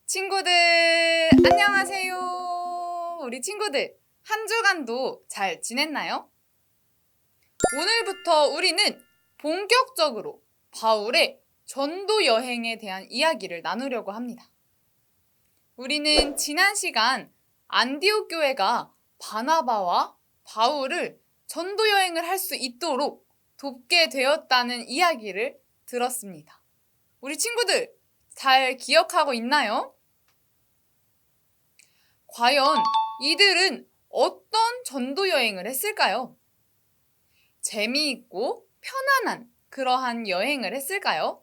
친구들, 안녕하세요. 우리 친구들, 한 주간도 잘 지냈나요? 오늘부터 우리는 본격적으로 바울의 전도 여행에 대한 이야기를 나누려고 합니다. 우리는 지난 시간 안디옥 교회가 바나바와 바울을 전도 여행을 할 수 있도록 돕게 되었다는 이야기를 들었습니다. 우리 친구들, 잘 기억하고 있나요? 과연 이들은 어떤 전도 여행을 했을까요? 재미있고 편안한 그러한 여행을 했을까요?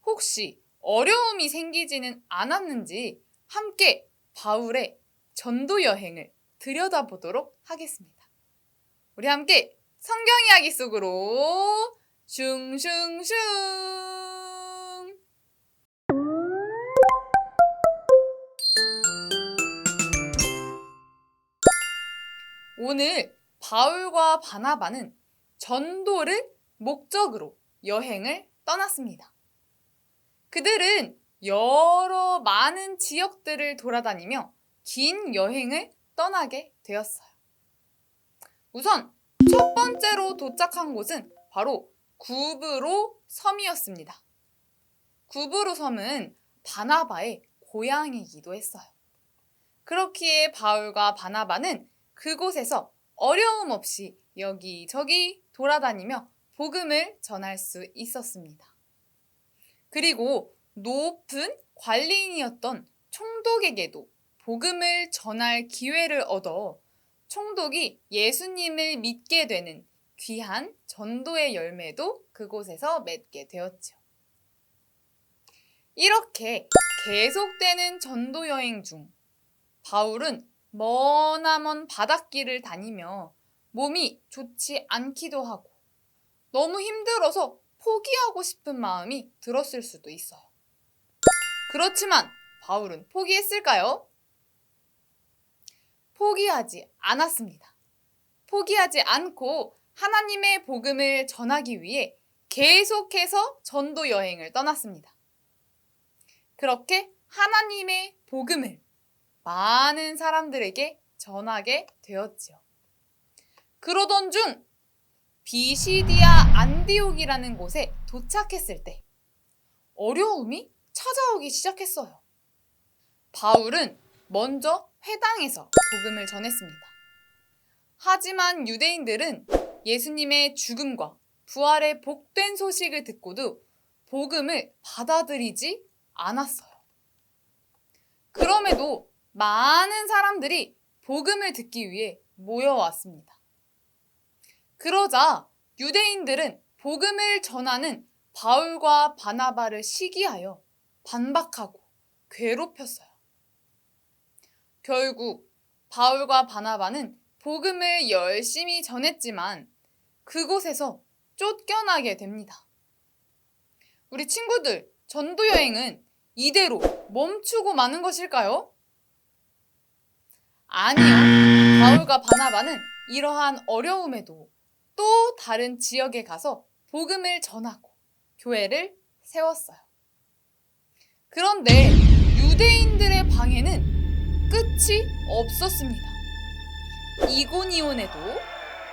혹시 어려움이 생기지는 않았는지 함께 바울의 전도 여행을 들여다보도록 하겠습니다. 우리 함께 성경 이야기 속으로 슝슝슝! 오늘 바울과 바나바는 전도를 목적으로 여행을 떠났습니다. 그들은 여러 많은 지역들을 돌아다니며 긴 여행을 떠나게 되었어요. 우선 첫 번째로 도착한 곳은 바로 구브로 섬이었습니다. 구브로 섬은 바나바의 고향이기도 했어요. 그렇기에 바울과 바나바는 그곳에서 어려움 없이 여기저기 돌아다니며 복음을 전할 수 있었습니다. 그리고 높은 관리인이었던 총독에게도 복음을 전할 기회를 얻어 총독이 예수님을 믿게 되는 귀한 전도의 열매도 그곳에서 맺게 되었죠. 이렇게 계속되는 전도 여행 중 바울은 머나먼 바닷길을 다니며 몸이 좋지 않기도 하고 너무 힘들어서 포기하고 싶은 마음이 들었을 수도 있어요. 그렇지만 바울은 포기했을까요? 포기하지 않았습니다. 포기하지 않고 하나님의 복음을 전하기 위해 계속해서 전도 여행을 떠났습니다. 그렇게 하나님의 복음을 많은 사람들에게 전하게 되었지요. 그러던 중 비시디아 안디옥이라는 곳에 도착했을 때 어려움이 찾아오기 시작했어요. 바울은 먼저 회당에서 복음을 전했습니다. 하지만 유대인들은 예수님의 죽음과 부활의 복된 소식을 듣고도 복음을 받아들이지 않았어요. 그럼에도 많은 사람들이 복음을 듣기 위해 모여왔습니다. 그러자 유대인들은 복음을 전하는 바울과 바나바를 시기하여 반박하고 괴롭혔어요. 결국 바울과 바나바는 복음을 열심히 전했지만 그곳에서 쫓겨나게 됩니다. 우리 친구들, 전도 여행은 이대로 멈추고 마는 것일까요? 아니요. 바울과 바나바는 이러한 어려움에도 또 다른 지역에 가서 복음을 전하고 교회를 세웠어요. 그런데 유대인들의 방해는 끝이 없었습니다. 이고니온에도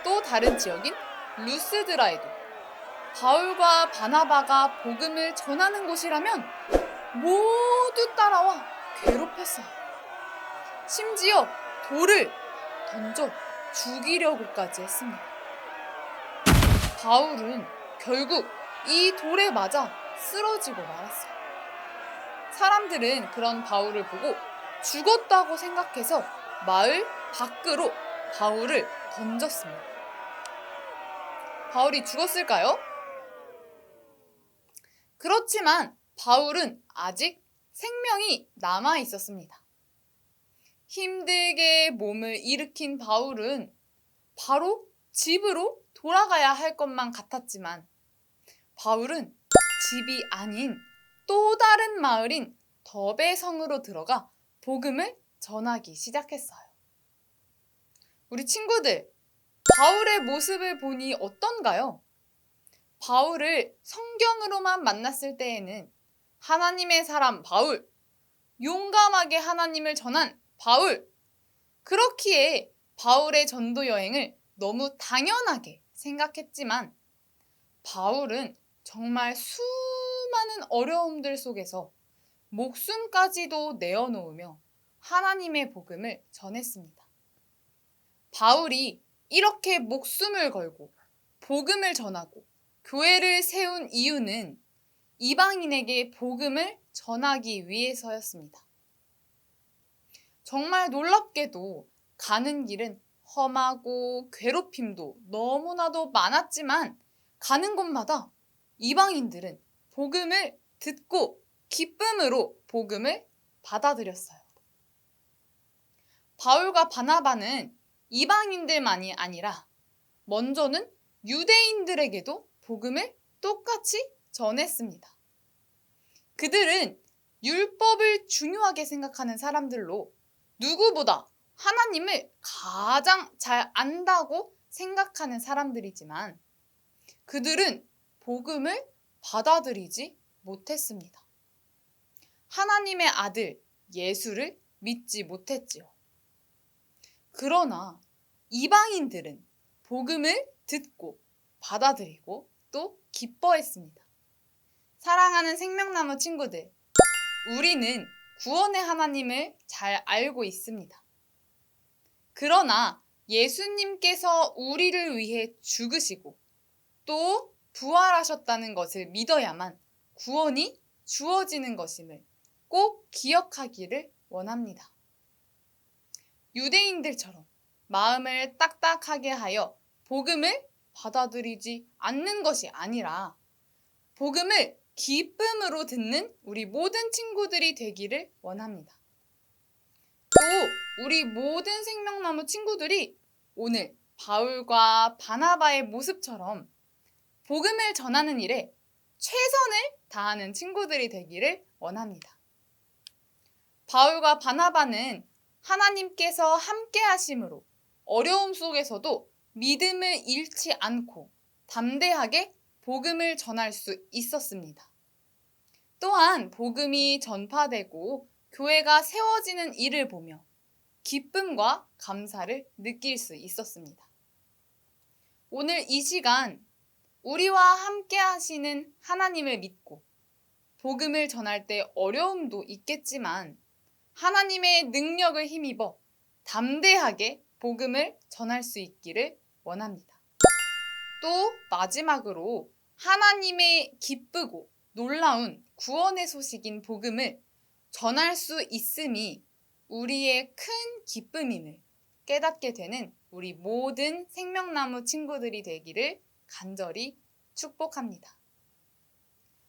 또 다른 지역인 루스드라에도 바울과 바나바가 복음을 전하는 곳이라면 모두 따라와 괴롭혔어요. 심지어 돌을 던져 죽이려고까지 했습니다. 바울은 결국 이 돌에 맞아 쓰러지고 말았어요. 사람들은 그런 바울을 보고 죽었다고 생각해서 마을 밖으로 바울을 던졌습니다. 바울이 죽었을까요? 그렇지만 바울은 아직 생명이 남아 있었습니다. 힘들게 몸을 일으킨 바울은 바로 집으로 돌아가야 할 것만 같았지만 바울은 집이 아닌 또 다른 마을인 더베성으로 들어가 복음을 전하기 시작했어요. 우리 친구들, 바울의 모습을 보니 어떤가요? 바울을 성경으로만 만났을 때에는 하나님의 사람 바울, 용감하게 하나님을 전한 바울. 그렇기에 바울의 전도 여행을 너무 당연하게 생각했지만 바울은 정말 수많은 어려움들 속에서 목숨까지도 내어놓으며 하나님의 복음을 전했습니다. 바울이 이렇게 목숨을 걸고 복음을 전하고 교회를 세운 이유는 이방인에게 복음을 전하기 위해서였습니다. 정말 놀랍게도 가는 길은 험하고 괴롭힘도 너무나도 많았지만 가는 곳마다 이방인들은 복음을 듣고 기쁨으로 복음을 받아들였어요. 바울과 바나바는 이방인들만이 아니라 먼저는 유대인들에게도 복음을 똑같이 전했습니다. 그들은 율법을 중요하게 생각하는 사람들로 누구보다 하나님을 가장 잘 안다고 생각하는 사람들이지만 그들은 복음을 받아들이지 못했습니다. 하나님의 아들 예수를 믿지 못했지요. 그러나 이방인들은 복음을 듣고 받아들이고 또 기뻐했습니다. 사랑하는 생명나무 친구들, 우리는 구원의 하나님을 잘 알고 있습니다. 그러나 예수님께서 우리를 위해 죽으시고 또 부활하셨다는 것을 믿어야만 구원이 주어지는 것임을 꼭 기억하기를 원합니다. 유대인들처럼 마음을 딱딱하게 하여 복음을 받아들이지 않는 것이 아니라 복음을 기쁨으로 듣는 우리 모든 친구들이 되기를 원합니다. 또 우리 모든 생명나무 친구들이 오늘 바울과 바나바의 모습처럼 복음을 전하는 일에 최선을 다하는 친구들이 되기를 원합니다. 바울과 바나바는 하나님께서 함께 하심으로 어려움 속에서도 믿음을 잃지 않고 담대하게 복음을 전할 수 있었습니다. 또한 복음이 전파되고 교회가 세워지는 일을 보며 기쁨과 감사를 느낄 수 있었습니다. 오늘 이 시간 우리와 함께 하시는 하나님을 믿고 복음을 전할 때 어려움도 있겠지만 하나님의 능력을 힘입어 담대하게 복음을 전할 수 있기를 원합니다. 또 마지막으로 하나님의 기쁘고 놀라운 구원의 소식인 복음을 전할 수 있음이 우리의 큰 기쁨임을 깨닫게 되는 우리 모든 생명나무 친구들이 되기를 간절히 축복합니다.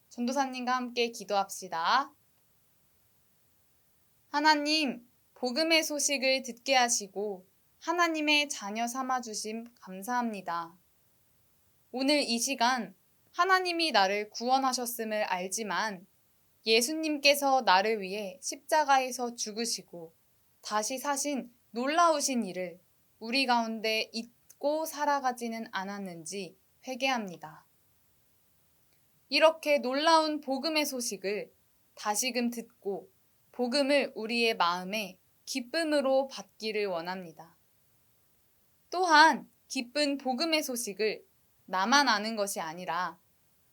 전도사님과 함께 기도합시다. 하나님, 복음의 소식을 듣게 하시고 하나님의 자녀 삼아주심 감사합니다. 오늘 이 시간 하나님이 나를 구원하셨음을 알지만 예수님께서 나를 위해 십자가에서 죽으시고 다시 사신 놀라우신 일을 우리 가운데 잊고 살아가지는 않았는지 회개합니다. 이렇게 놀라운 복음의 소식을 다시금 듣고 복음을 우리의 마음에 기쁨으로 받기를 원합니다. 또한 기쁜 복음의 소식을 나만 아는 것이 아니라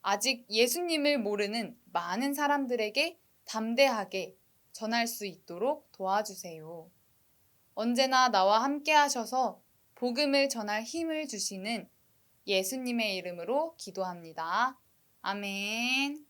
아직 예수님을 모르는 많은 사람들에게 담대하게 전할 수 있도록 도와주세요. 언제나 나와 함께 하셔서 복음을 전할 힘을 주시는 예수님의 이름으로 기도합니다. 아멘.